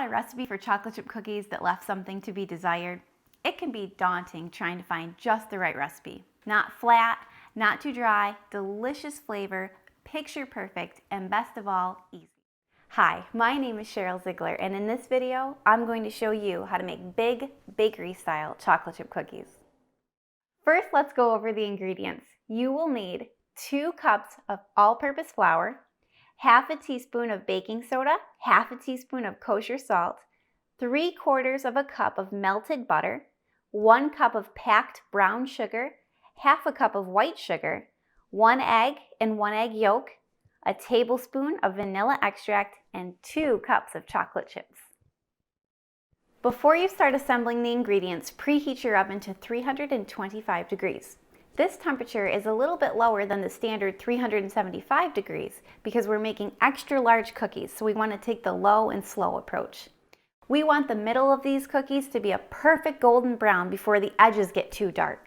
a recipe for chocolate chip cookies that left something to be desired? It can be daunting trying to find just the right recipe. Not flat, not too dry, delicious flavor, picture perfect, and best of all, easy. Hi, my name is Cheryl Ziegler, and in this video, I'm going to show you how to make big bakery-style chocolate chip cookies. First, let's go over the ingredients. You will need 2 cups of all-purpose flour, half a teaspoon of baking soda, half a teaspoon of kosher salt, 3/4 of a cup of melted butter, 1 cup of packed brown sugar, half a cup of white sugar, 1 egg and 1 egg yolk, a tablespoon of vanilla extract, and 2 cups of chocolate chips. Before you start assembling the ingredients, preheat your oven to 325 degrees. This temperature is a little bit lower than the standard 375 degrees because we're making extra large cookies, so we want to take the low and slow approach. We want the middle of these cookies to be a perfect golden brown before the edges get too dark.